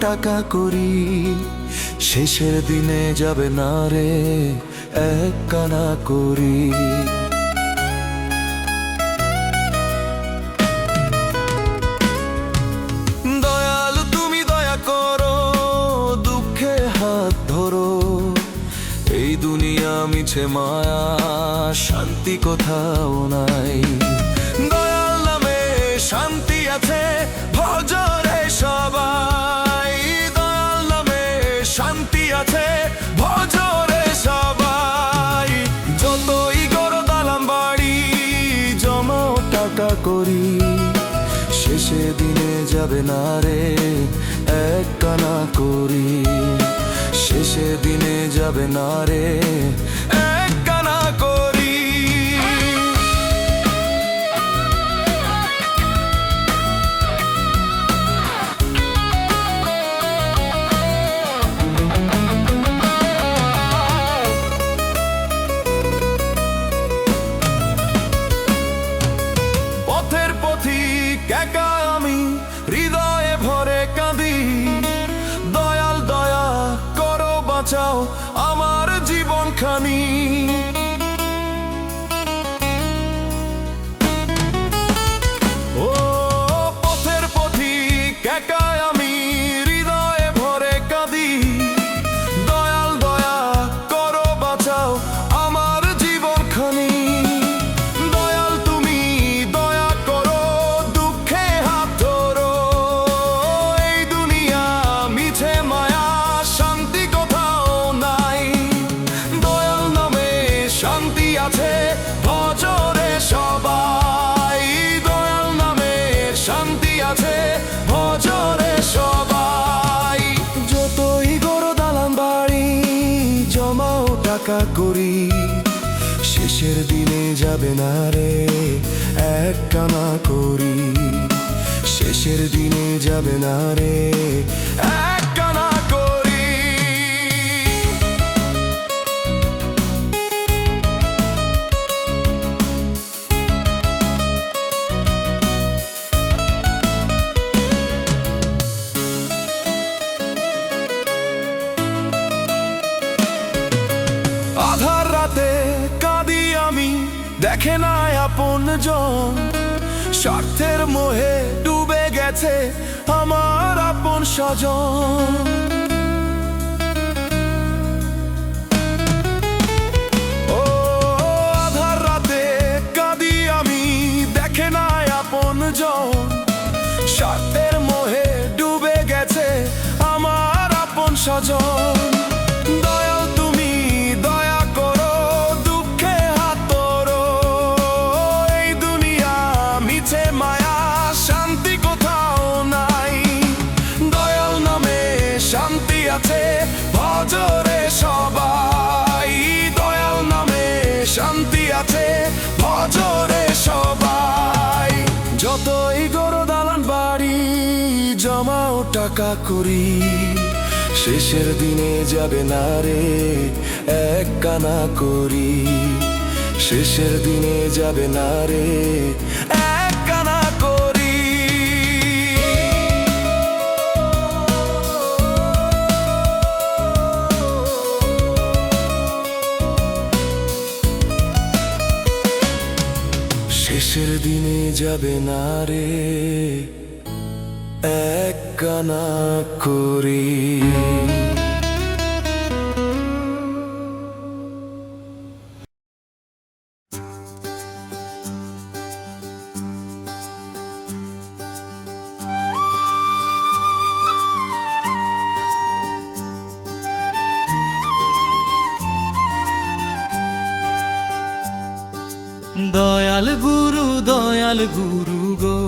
টাকা করি, শেষের দিনে যাবে না রে এক কানা করি। দয়ালু তুমি দয়া করো, দুঃখে হাত ধরো, এই দুনিয়া মিছে মায়া, শান্তি কোথাও নাই। দয়াল নামে শান্তি আছে, ভজরে সবাই। দয়াল নামে শান্তি আছে, ভজরে সবাই। যতই গড় দালান বাড়ি, জমাও টাকা করি, শেষে দিনে যাবে না রে এক কানা করি। শেষে দিনে যাবে না রে এক কানা করি। পথের পথিক একা আমি, হৃদয়ে ভরে কাঁদি। দয়াল দয়া করো, বাঁচাও আমার জীবনখানি। ও পথের পথিক একা আমি, হৃদয়ে ভরে কাঁদি। দয়াল দয়া করো, বাঁচাও আমার জীবনখানি। দয়াল তুমি দয়া করো, দুঃখে হাত ধরো, এই দুনিয়া মিছে মায়া, শান্তি কোথাও নাই। দয়াল নামে শান্তি আছে, ভজরে সবাই। দয়াল নামে শান্তি আছে, ভজরে সবাই। যতই গড় দালান বাড়ি, জমাও টাকা করি, শেষের দিনে যাবে না রে এক কানা করি। শেষের দিনে যাবে না রে এক কানা করি। আধার রাতে কাঁদি আমি, দেখে না আপন জন। স্বার্থের মোহে ডুবে গেছে আমার আপন স্বজন। ও আধার রাতে কাঁদি আমি, দেখে না আপন জন। স্বার্থের মোহে ডুবে গেছে আমার আপন স্বজন। দয়াল তুমি দয়া করো, দুঃখে হাত ধরো, এই দুনিয়া মিছে মায়া, শান্তি কোথাও নাই। দয়াল নামে শান্তি আছে, ভজরে সবাই। দয়াল নামে শান্তি আছে, ভজরে সবাই। যতই গড় দালান বাড়ি, জমাও টাকা করি, শেষের দিনে যাবে না রে এক কানা করি। শেষের দিনে যাবে না রে এক কানা করি। শেষের দিনে যাবে না রে এক কানা করি। দয়াল গুরু গো,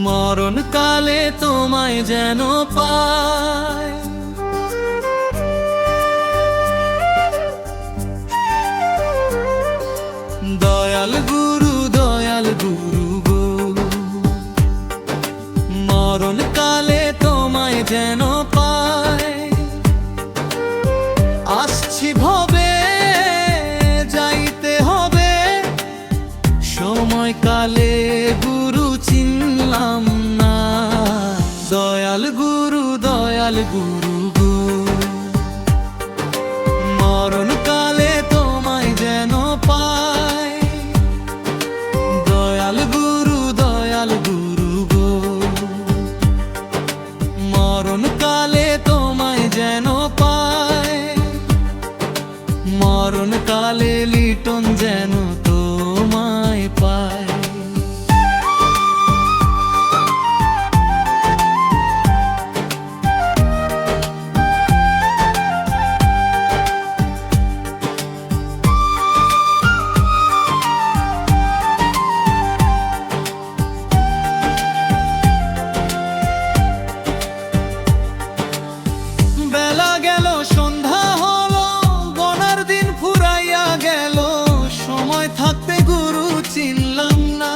মরণ কালে তোমায় যেন পায়। দয়াল গুরু গো, মরণ কালে তোমায় যেন পায়। আসছি ভবে যাইতে হবে, সময় কালে গুরু চিনলাম না। দয়াল মরণকালে তোমায় যেন পাই, দয়াল গুরু গো। মরণকালে তোমায় যেন পাই, মরণকালে লিটন যেন তোমায় পায়। বেলা গেল সন্ধ্যা হলো, গনার দিন ফুরাইয়া গেল, সময় থাকতে গুরু চিনলাম না।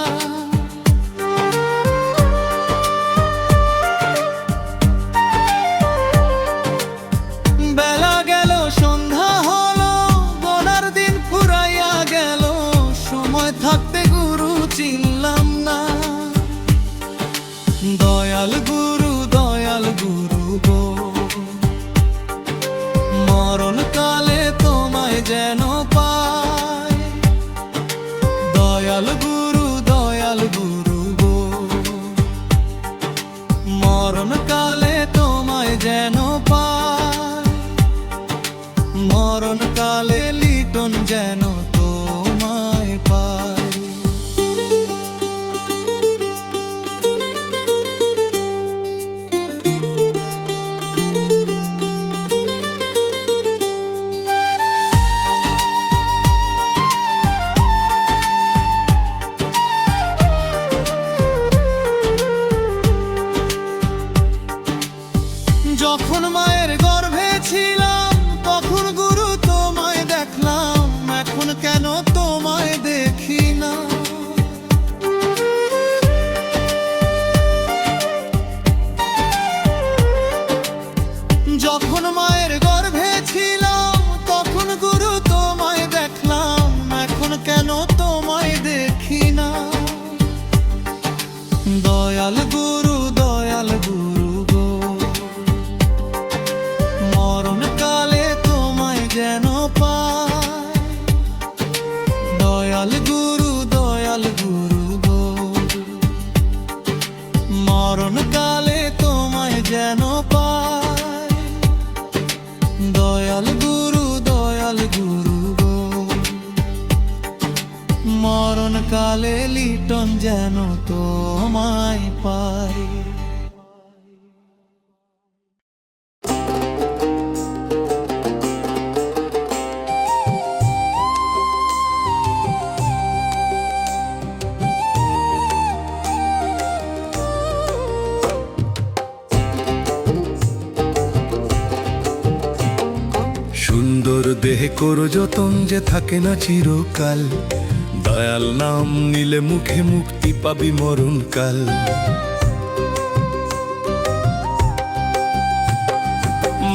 বেলা গেল সন্ধ্যা হলো, গনার দিন ফুরাইয়া গেল, সময় থাকতে গুরু চিনলাম না। দয়াল গুরু গো, মরণকালে তোমায় যেন পাই, দয়াল গুরু গো। মরণকালে তোমায় যেন পাই, মরণকালে লিটন যেন তোমায় পাই। যখন মায়ের গর্ভে ছিলাম, তখন গুরু তোমায় দেখলাম, এখন কেন তোমায় দেখি না। যখন মায়ের গর্ভে ছিলাম, তখন গুরু তোমায় দেখলাম, এখন কেন তোমায় দেখি না। দয়াল গুরু গো, মরণকালে তোমায় যেন পাই, দয়াল গুরু গো। মরণকালে তোমায় যেন পাই, দয়াল গুরু গো। মরণকালে লিটন যেন তোমায় পাই। সুন্দর দেহে করো যতন যে থাকে না চিরকাল, দয়াল নাম নিলে মুখে মুক্তি পাবি মরণকাল।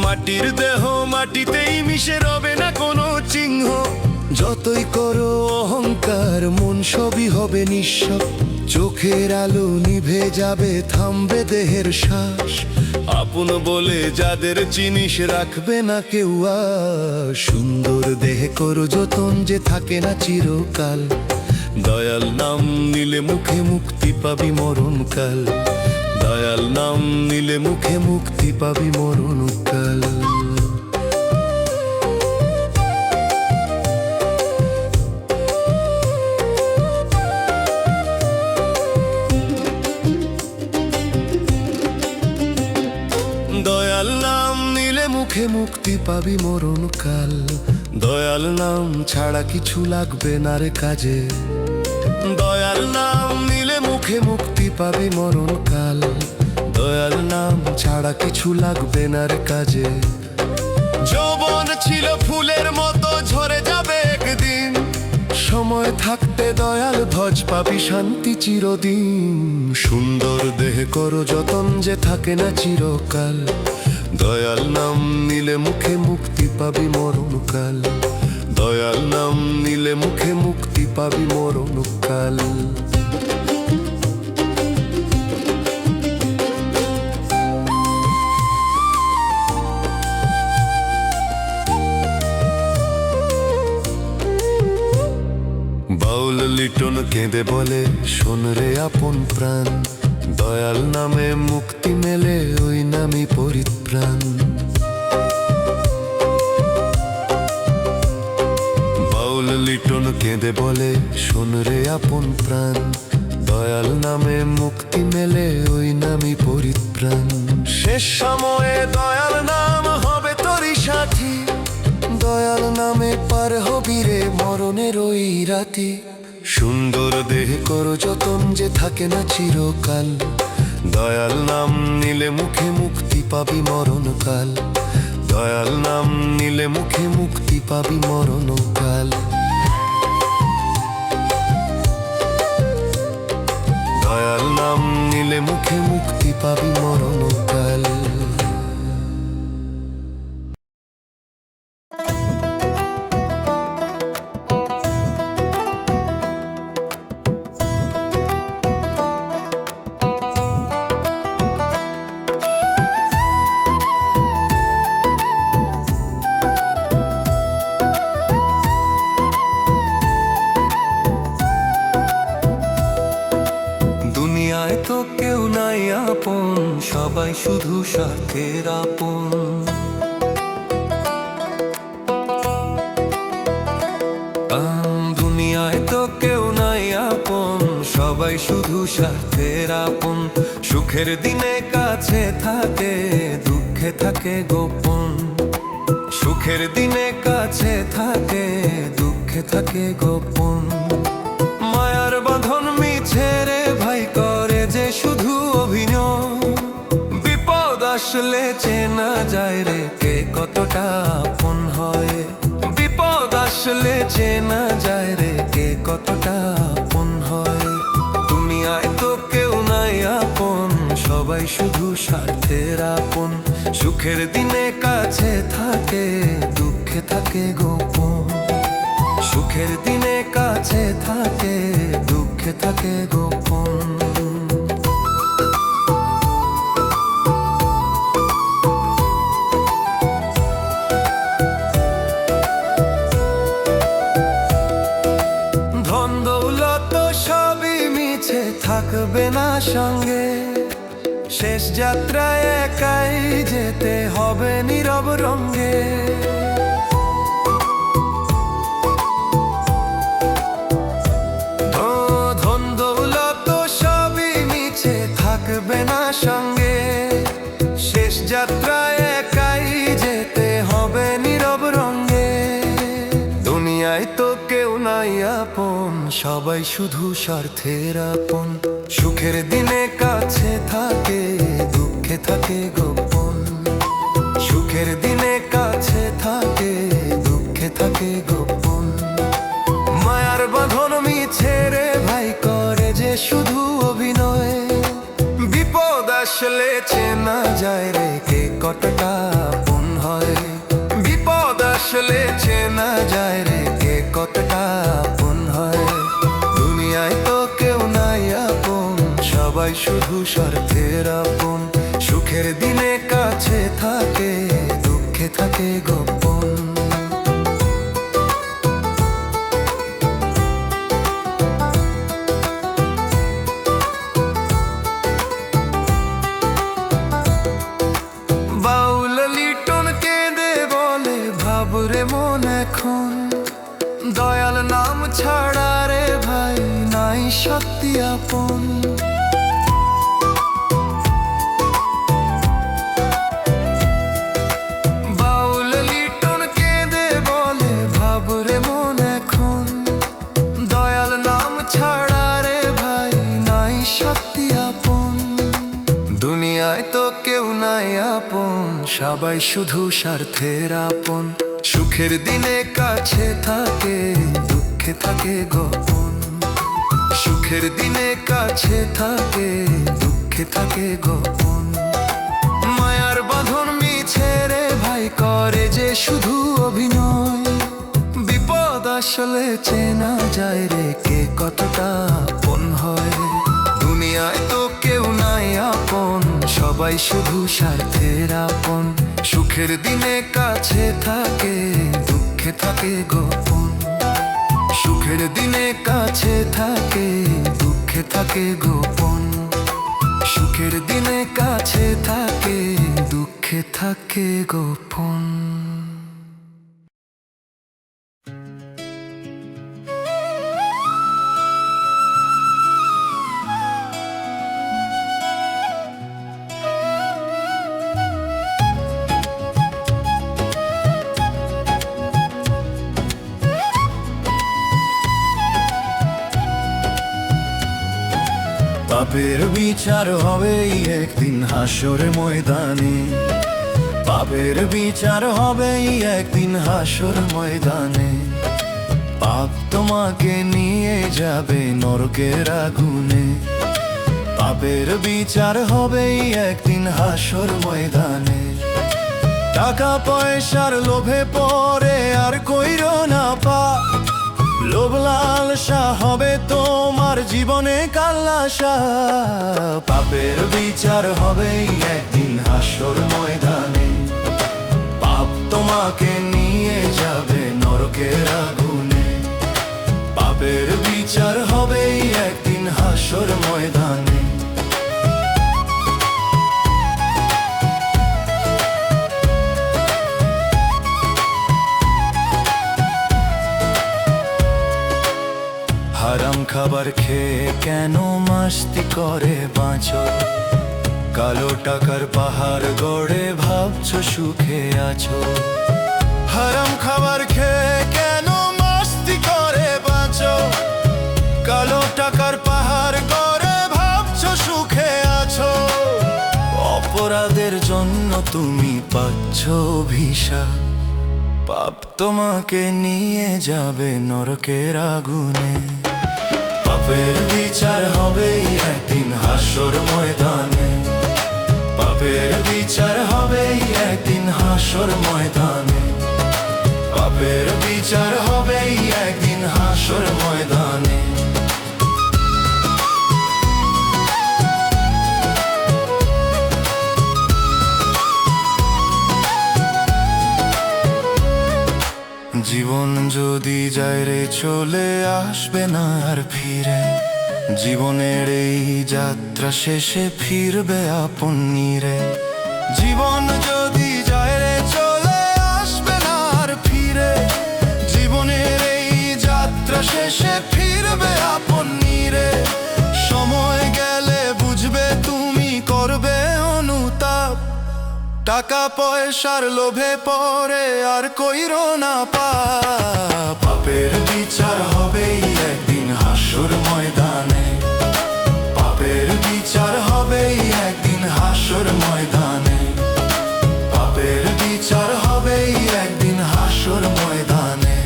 মাটির দেহ মাটিতেই মিশে রবে না কোনো চিহ্ন, যতই করো অহংকার মন সবই হবে নিঃস্ব। চোখের আলো নিভে যাবে, থামবে দেহের শ্বাস, আপন বলে যাদের চিনিস রাখবে না কেউ আর। সুন্দর দেহে করো যতন যে থাকে না চিরকাল, দয়াল নাম নিলে মুখে মুক্তি পাবি মরণকাল। দয়াল নাম নিলে মুখে মুক্তি পাবি মরণকাল। দয়াল নাম নিলে মুখে মুক্তি পাবি মরণকাল। দয়াল নাম ছাড়া কিছু লাগবে না রে কাজে, দয়াল নাম নিলে মুখে মুক্তি পাবি মরণকাল। দয়াল নাম ছাড়া কিছু লাগবে না রে কাজে। যৌবন ছিল ফুলের মতো ঝরে যাবে একদিন, সময় থাকতে দয়াল ভজ পাবি শান্তি চিরদিন। সুন্দর দেহে করো যতন যে থাকে না চিরকাল, দয়াল নাম নিলে মুখে মুক্তি পাবি মরণকাল। দয়াল নাম নিলে মুখে মুক্তি পাবি মরণকাল। লিটন কেঁদে বলে শোন রে আপন প্রাণ, দয়াল নামে মুক্তি মেলে ওই নামই পরিত্রাণ। বাউল লিটন কেঁদে বলে শোন রে আপন প্রাণ, দয়াল নামে মুক্তি মেলে ওই নামই পরিত্রাণ। শেষ সময়ে দয়াল নাম হবে তোরই সাথী, দয়াল নামে পার হবি রে মরণের ওই রাতি। সুন্দর দেহ কর যতন যে থাকে না চিরকাল, দয়াল নাম নিলে মুখে মুক্তি পাবি মরণকাল, দয়াল নাম নিলে মুখে মুক্তি পাবি মরণকাল। দয়াল নাম নিলে মুখে মুক্তি পাবি মরণকাল। দুনিয়ায় তো কেউ নাই আপন, সবাই শুধু স্বার্থের আপন। দুনিয়ায় তো কেউ নাই আপন, সবাই শুধু স্বার্থের আপন। সুখের দিনে কাছে থাকে, দুঃখে থাকে গোপন। সুখের দিনে কাছে থাকে, দুঃখে থাকে গোপন। মায়ার বাঁধন মিছে রে ভাই করে যে শুধু অভিনয়। বিপদ আসলে চেনা যায় রে কে কতটা আপন হয়। বিপদ আসলে চেনা যায় রে কে কতটা আপন হয়। দুনিয়ায় তো কেউ নাই আপন, সবাই শুধু স্বার্থের আপন। সুখের দিনে কাছে থাকে, দুঃখে থাকে গোপন। সুখের দিনে কাছে থাকে, দুঃখে থাকে গোপন। ধন দৌলত সবই মিছে থাকবে না সঙ্গে, শেষ যাত্রায় একাই যেতে হবে নীরব রঙ্গে। ধন দৌলত সবই মিছে থাকবে না সঙ্গে, শেষ যাত্রায় একাই যেতে হবে নীরব রঙ্গে। দুনিয়ায় তো কেউ নাই আপন, সবাই শুধু স্বার্থের আপন। সুখের দিনে কাছে থাকে, দুঃখে থাকে গোপন। সুখের দিনে কাছে থাকে, দুঃখে থাকে গোপন। মায়ার বাঁধন মিছে রে ভাই করে যে শুধু অভিনয়। বিপদ আসলে চেনা যায় রে কে কতটা আপন হয়। বিপদ আসলে চেনা যায় রে কে কতটা আপন হয়। দুনিয়ায় তো কেউ নাই আপন, সবাই শুধু স্বার্থের আপন। সুখের দিনে কাছে থাকে, দুঃখে থাকে গোপন। বাউল লিটন কেঁদে বলে ভাবরে মন এখন, দয়াল নাম ছাড়া রে ভাই নাই শক্তি আপন। বাউল লিটন কেঁদে বলে ভাবরে মন এখন, দয়াল নাম ছাড়া রে ভাই নাই শক্তি আপন। দুনিয়ায় তো কেউ নাই আপন, সবাই শুধু স্বার্থের আপন। সুখের দিনে কাছে থাকে, দুঃখে থাকে গোপন। সুখের দিনে কাছে থাকে, দুঃখে থাকে গোপন। মায়ার বাঁধন মিছে রে ভাই করে যে শুধু অভিনয়। বিপদ আসলে চেনা যায় রে কে কতটা আপন হয়। দুনিয়ায় তো কেউ নাই আপন, সবাই শুধু স্বার্থের আপন। সুখের দিনে কাছে থাকে, দুঃখে থাকে গোপন। সুখের দিনে কাছে থাকে, দুঃখে থাকে গোপন। সুখের দিনে কাছে থাকে, দুঃখে থাকে গোপন। পাপের বিচার হবে একদিন হাসর ময়দানে, পাপের বিচার হবে একদিন হাসর ময়দানে। পাপ তোমাকে নিয়ে যাবে নরকের আগুনে, পাপের বিচার হবে একদিন হাসর ময়দানে। টাকা পয়সার লোভে পড়ে আর কইরো না পাপ, লোভ লালসা হবে তোমার জীবনে কাল্লাসা। পাপের বিচার হবে একদিন হাসর ময়দানে, পাপ তোমাকে নিয়ে যাবে নরকের আগুনে। পাপের বিচার হবে একদিন হাসর ময়দানে। হারাম খাবার খেয়ে কেন মাস্তি করে বাঁচো, কালো টাকার পাহাড় গড়ে ভাবছো সুখে আছো। হারাম খাবার খেয়ে কেন মাস্তি করে বাঁচো, কালো টাকার পাহাড় গড়ে ভাবছো সুখে আছো। অপরাধের জন্য তুমি পাচ্ছ অভিশাপ, পাপ তোমাকে নিয়ে যাবে নরকের আগুনে। পাপের বিচার হবে একদিন হাসর ময়দানে, পাপের বিচার হবে একদিন হাসর ময়দানে। পাপের বিচার হবে একদিন হাসর ময়দানে। জীবন যদি যায় রে চলে আসবে না আর ফিরে, জীবনের এই যাত্রা শেষে ফিরবে আপন নিরে। জীবন যদি যায় রে চলে আসবে না আর ফিরে, জীবনের এই যাত্রা শেষে ফিরবে আপন নিরে। সময় গেলে বুঝবে তুমি করবে অনুতাপ, টাকা পয়সার লোভে পড়ে আর কইরো না পাপ। পাপের বিচার হবে একদিন হাসর ময়দানে, পাপের বিচার হবে একদিন হাসর ময়দানে। পাপের বিচার হবে একদিন হাসর ময়দানে।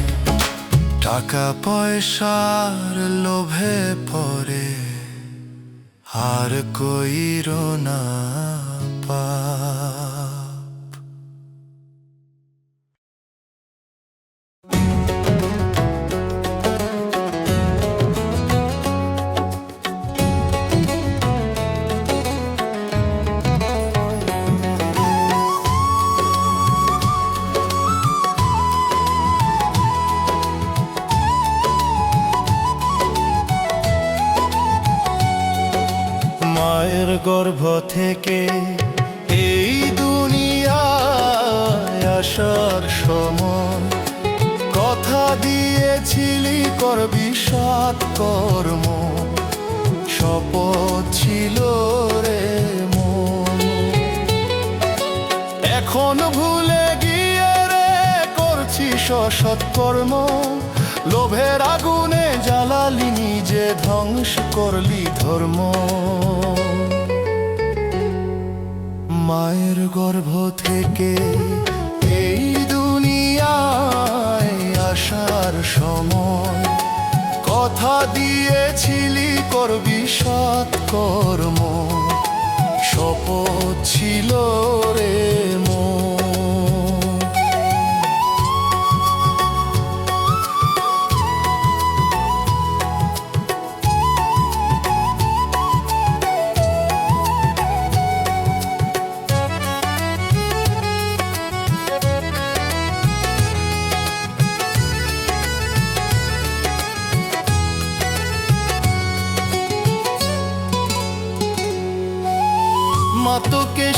টাকা পয়সার লোভে পড়ে আর কইরো না পাপ। মায়ের গর্ভ থেকে এই দুনিয়ায় আসার সময় কথা দিয়েছিলি করবি সৎ কর্ম, শপথ ছিল রে মন। এখন ভুলে গিয়ে রে করছিস অসৎ কর্ম, লোভের আগুনে জ্বালালি নিজে ধ্বংস করলি ধর্ম। মায়ের গর্ভ থেকে এই দুনিয়ায় আসার সময় কথা দিয়েছিলি করবি সৎ কর্ম, শপথ ছিল রে মন।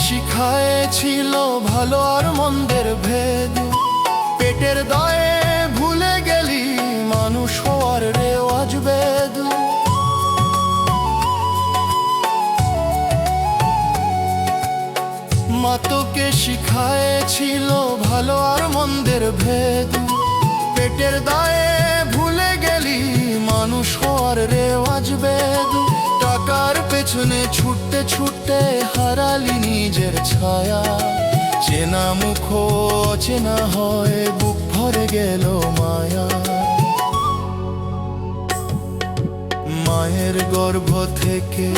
শিখায়েছিল ভালো আর মন্দের ভেদ, পেটের দায়ে ভুলে গেলি মানুষ হওয়ার রেওয়াজ বেদ। মা তোকে শিখায়েছিল ভালো আর মন্দের ভেদ, পেটের দায়ে ভুলে গেলি মানুষ হওয়ার রেওয়াজ বেদ। টাকার পেছনে ছুটতে ছুটতে হারালি নিজের ছায়া, চেনা মুখ চেনা হয় বুক ভরে গেল মায়া। মায়ের গর্ভ থেকে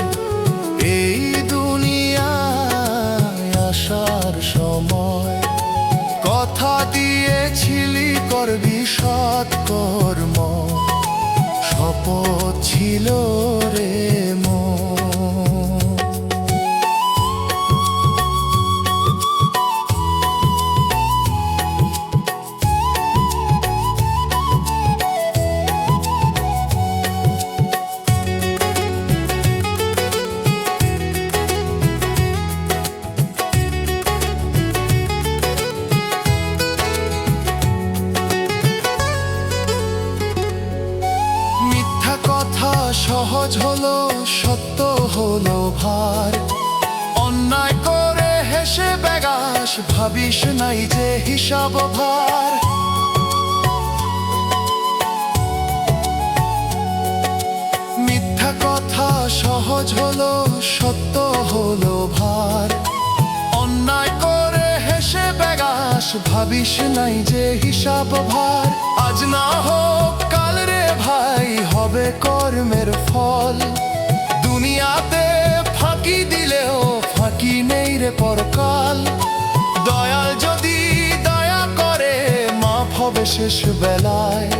এই দুনিয়ায় আসার সময় কথা দিয়েছিলি করবি সৎকর্ম, শপথ ছিল রে মন। সহজ হলো সত্য হলো ভার, অন্যায় করে হেসে বেগাস ভাবিস নাই যে হিসাব ভার। মিথ্যা কথা সহজ হলো সত্য হলো ভার, অন্যায় করে হেসে বেগাস ভাবিস নাই যে হিসাব ভার। আজ না হোক কাল রে ভাই হবে কর্মের ফল, দুনিয়াতে ফাঁকি দিলেও ফাঁকি নেই রে পরকাল। দয়াল যদি দয়া করে মাফ হবে শেষ বেলায়,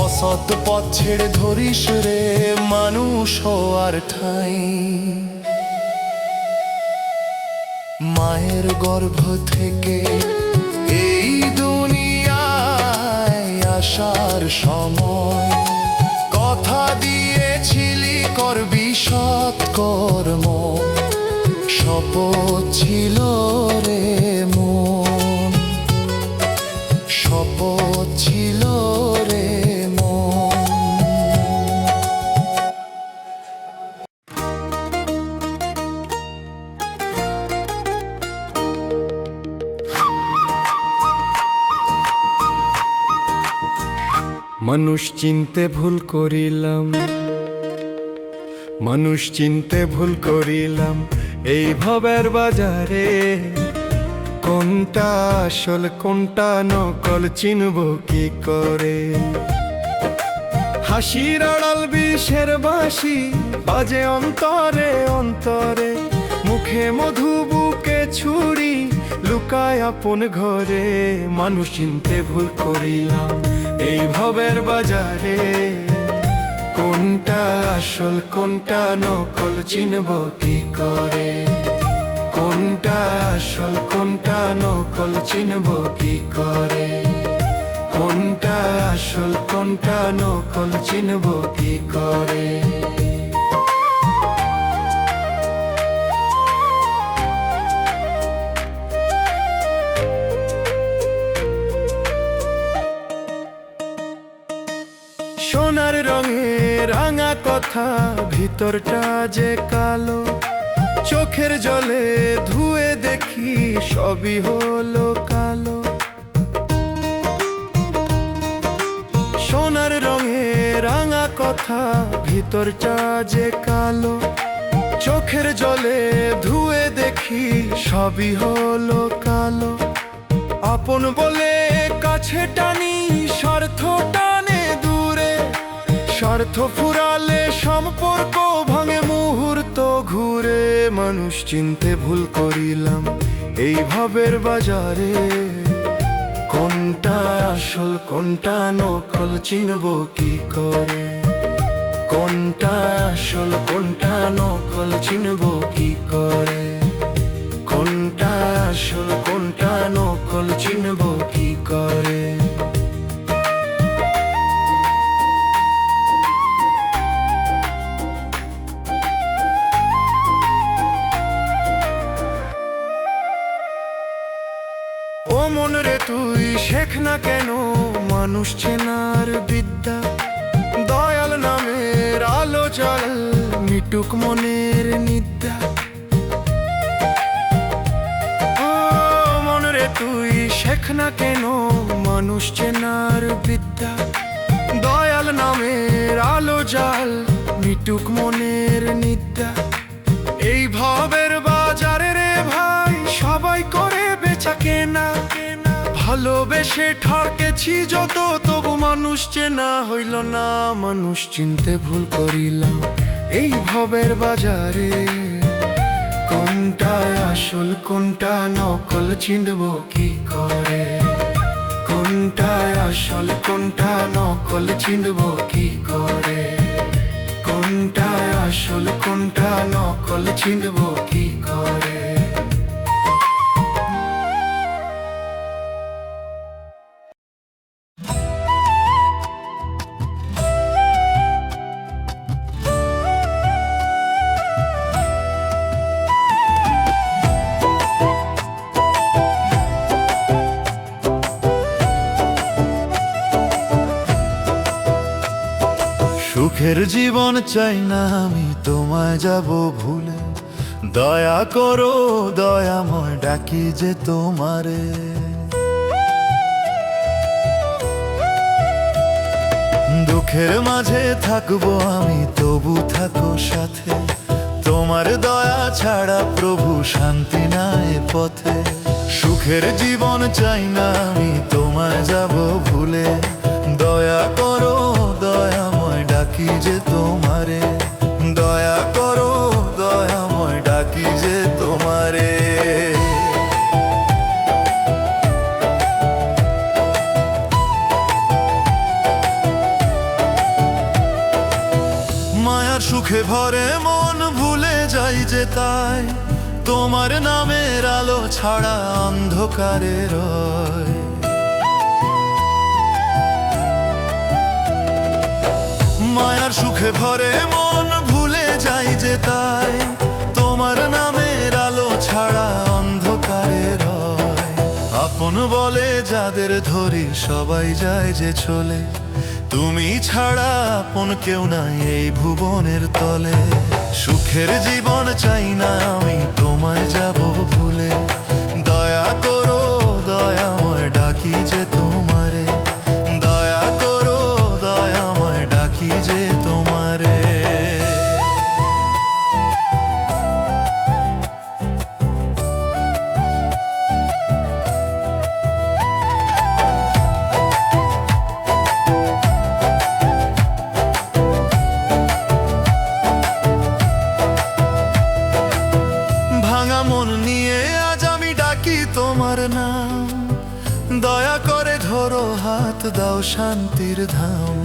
অসৎ পথ ছেড়ে ধরিস রে মানুষ হওয়ার ঠাঁই। মায়ের গর্ভ থেকে এই দুনিয়ায় আসার সময় কথা দিয়েছিলি করবি সৎকর্ম, শপথ ছিল রে মন, শপথ ছিল রে মন। মানুষ চিনতে ভুল করিলাম, মানুষ চিনতে ভুল করিলাম এই ভবের বাজারে। কোনটা আসল কোনটা নকল চিনব কি করে? হাসির আড়াল বিষের বাঁশি বাজে অন্তরে অন্তরে, মুখে মধু বুকে ছুরি লুকায় আপন ঘরে। মানুষ চিনতে ভুল করিলাম এই ভবের বাজারে, কোনটা আসল কোনটা নকল চিনব কি করে? কোনটা আসল কোনটা নকল চিনব কি করে? কোনটা আসল কোনটা নকল চিনব কি করে? সোনার রঙে রাঙা কথা ভিতরটা যে কালো, চোখের জলে ধুয়ে দেখি সবই হলো কালো। সোনার রঙে রাঙা কথা ভিতরটা যে কালো, চোখের জলে ধুয়ে দেখি সবই হলো কালো। আপন বলে কাছে টানি স্বার্থ টানে দূরে, স্বার্থ ফুরালে সম্পর্ক ভাঙে মুহূর্ত ঘুরে। মানুষ চিনতে ভুল করিলাম এই ভবের বাজারে, কোনটা আসল কোনটা নকল চিনব কি করে? কোনটা আসল কোনটা নকল চিনব কি করে? কোনটা আসল কোনটা নকল চিনব কি করে? তুই শেখ না কেন মানুষ চেনার বিদ্যা, দয়াল নামের আলো জল মিটুক মনের নিদ্রা। ও মন রে তুই শেখ না কেন মানুষ চেনার বিদ্যা, দয়াল নামের আলো জাল মিটুক মনের নিদ্রা। এই ভবের বাজারে রে ভাই সবাই করে বেচা কেনা, ভালোবেসে ঠকেছি যত তবু মানুষ চেনা হইল না, মানুষ চিনতে ভুল করিলাম এই ভবের বাজারে। কোনটা আসল কোনটা নকল চিনব কি করে, কোনটা আসল কোনটা নকল চিনব কি করে, কোনটা আসল কোনটা নকল চিনব কি করে। সুখের জীবন চাই না আমি তোমায় যাব ভুলে, দয়া করো দয়াময় ডাকি যে তোমারে। দুঃখের মাঝে থাকবো আমি তবু থাকো সাথে, তোমার দয়া ছাড়া প্রভু শান্তি নাই পথে। সুখের জীবন চাই না আমি তোমায় যাব ভুলে, দয়া করো দয়াময় ডাকি যে তোমারে, দয়া করো দয়াময় ডাকি যে তোমারে। মায়ার সুখে ভরে মন ভুলে যাই যে তাই, তোমার নামের আলো ছাড়া অন্ধকারে রয়। মায়ার সুখে ভরে মন ভুলে যাই যে তাই, তোমার নামের আলো ছাড়া অন্ধকারে রয়। আপন বলে যাদের ধরি সবাই যায় যে চলে, তুমি ছাড়া আপন কেউ নাই এই ভুবনের তলে। সুখের জীবন চাই না আমি তোমায় যাব ভুলে, দয়া করো দয়াময় ডাকি যে তোমারে, দয়া করো দয়াময় ডাকি যে তোমারে। ভাঙা মন নিয়ে আজ আমি ডাকি তোমার নাম, দয়া করে ধরো হাত দাও শান্তির ধাম।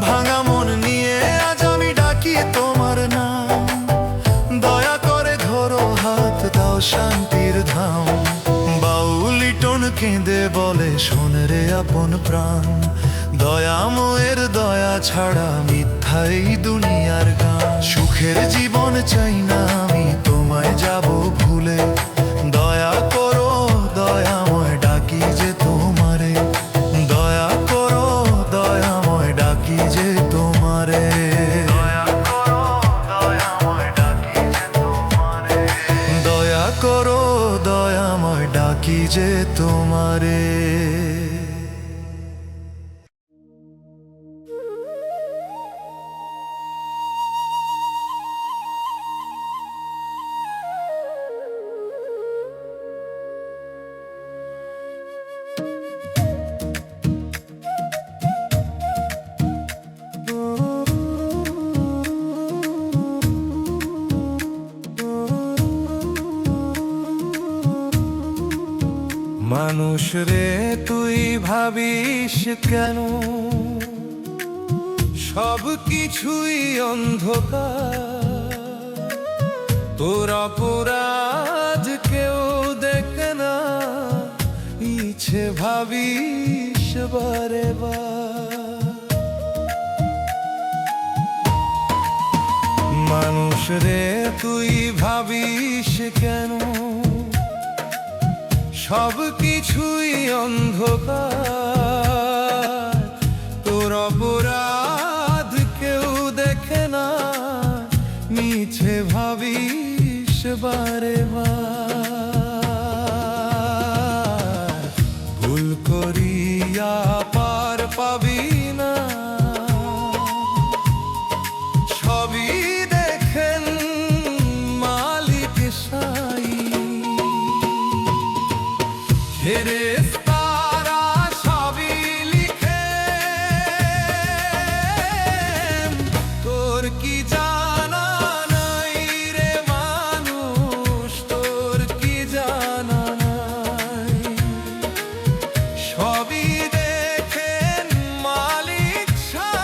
ভাঙা মন নিয়ে আজ আমি ডাকি তোমার নাম, দয়া করে ধরো হাত দাও শান্তির ধাম। বাউলি টোন কেঁদে বলে শোন রে আপন প্রাণ, দয়াময়ের দয়া ছাড়া মিথ্যা এই দুনিয়ার গান। সুখের জীবন চাই না আমি তোমায় যাব ভুলে, দয়া করো দয়াময় ডাকি যে তোমারে, দয়া করো দয়াময় ডাকি যে তোমারে, দয়া করো দয়াময় ডাকি যে তোমারে, দয়া করো দয়াময় ডাকি যে তোমারে। মানুষ রে তুই ভাবিস কেন সব কিছুই অন্ধকার, তোর অপরাধ কেউ দেখে না, ইচ্ছে ভাবিস বারে বার। মানুষ রে তুই ভাবিস কেন সব কিছুই অন্ধকার, তোর অপরাধ কেউ দেখে না, মিছে ভাবিস বারে বার। ভুল করিয়া পার পাবি না, সবই দেখেন মালিক সাই। ফেরেশতারা সবই লিখেন, তোর কি জানা নাই রে মানুষ, তোর কি জানা নাই। সবই দেখেন মালিক সাই,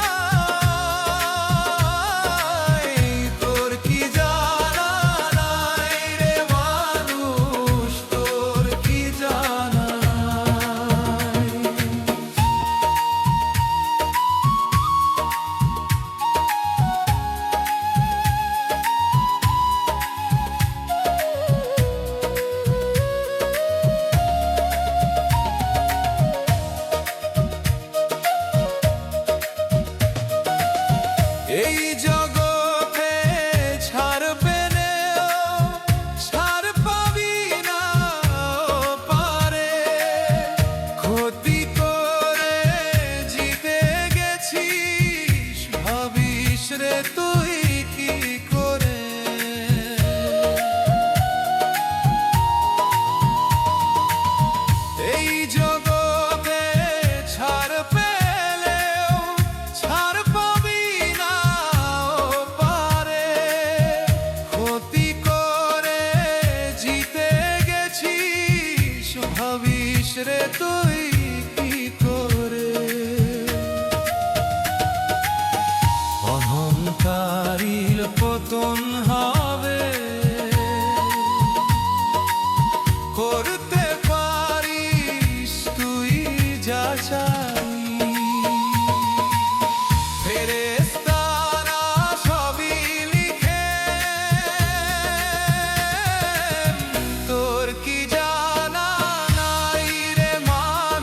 তোর কি জানা নাই রে মানুষ, তোর কি জানা নাই। এই জগতে ছাড় পেলেও ছাড় পাবি না পারে, ক্ষতি করে জিতে গেছিস ভাবিস রে তুই কি করে। এই জগতে ছাড় পেলেও ছাড় পাবি না পারে, ক্ষতি করে জিতে গেছিস ভাবিস রে তুই কি করে। অহংকারীর পতন হবে, করতে পারিস তুই যা চাই। ফেরেশতারা সবই লিখেন, তোর কি জানা নাই রে মানুষ,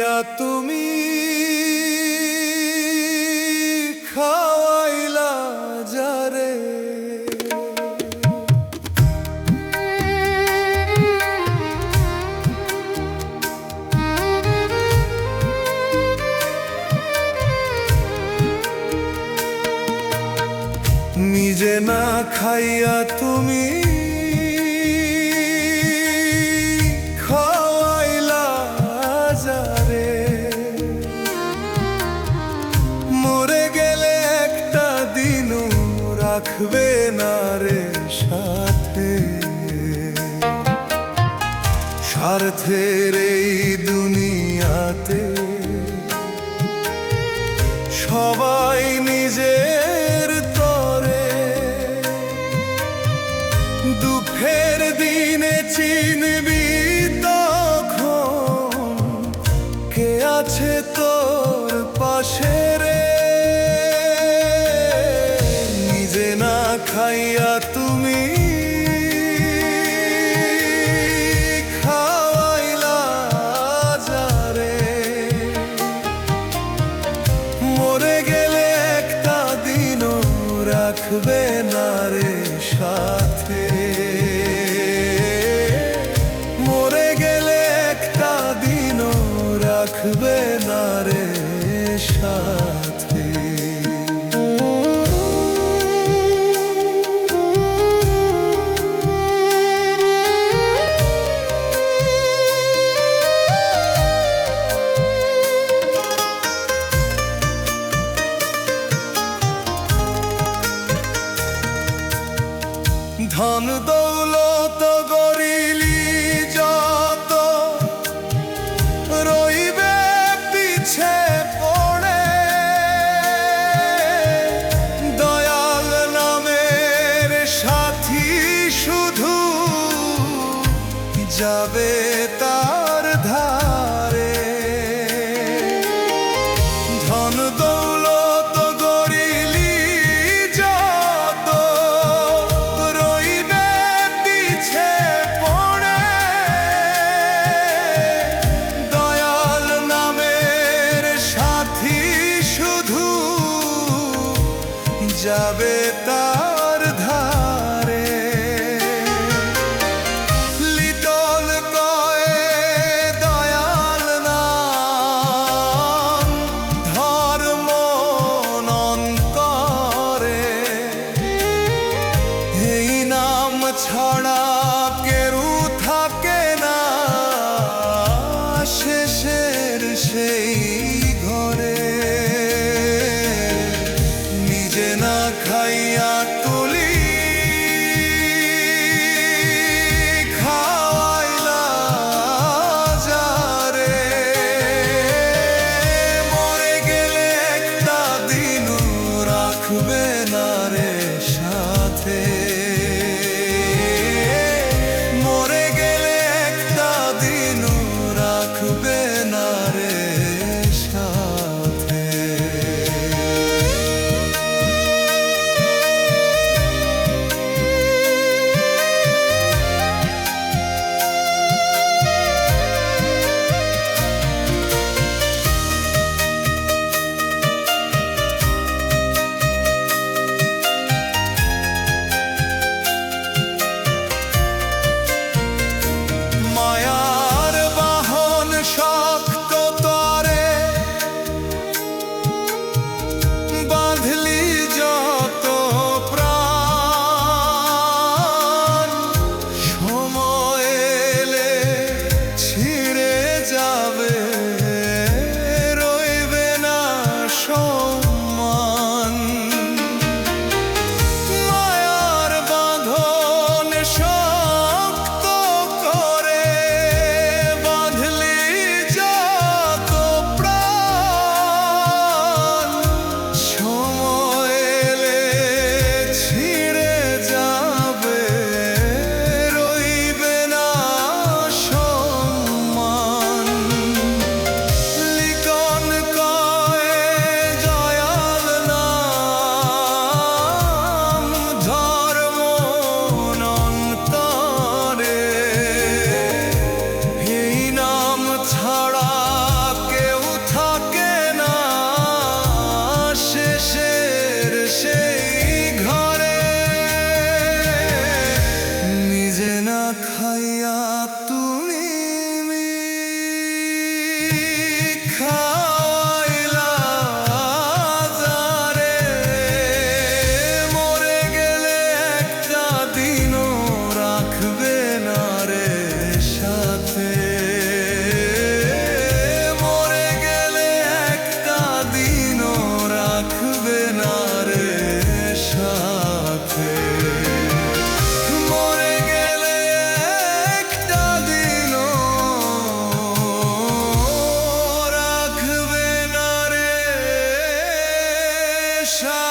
খাইয়া তুমি খাওয়াইলা যারে, নিজে না খাইয়া তুমি খাওয়াইলা যারে, মরে গেলে একটা দিনও রাখবে না রে সাথে। স্বার্থের এই দুনিয়াতে সবাই নিজের তরে, দুঃখের দিনে চিনবি তখন কে আছে তোর পাশে রে। নিজে না খাইয়া তুমি খাওয়াইলা যারে, মরে গেলে একটা দিনও রাখবে না রে সাথে। মরে গেলে একটা দিনও রাখবে না রে সাথে। ধন দৌলত গরিলি যত রইবে পিছে পড়ে, দয়াল নামের সাথী শুধু যাবে তার ধারে। ধন দৌলত গরিলি যত রইবে পিছে পড়ে, দয়াল নামের সাথী শুধু যাবে তার ধারে। লিটল কয়ে দয়াল নাম ধর্ম অন্তরে, এই নাম ছাড়া কেউ থাকে না শেষের সেই ঘরে। নিজে না খাইয়া তুলি খাওয়াইলা যারে, মরে গেলে একটা দিনও রাখবে না রে সাথে। মরে গেলে একটা দিনও রাখবে না রে সাথ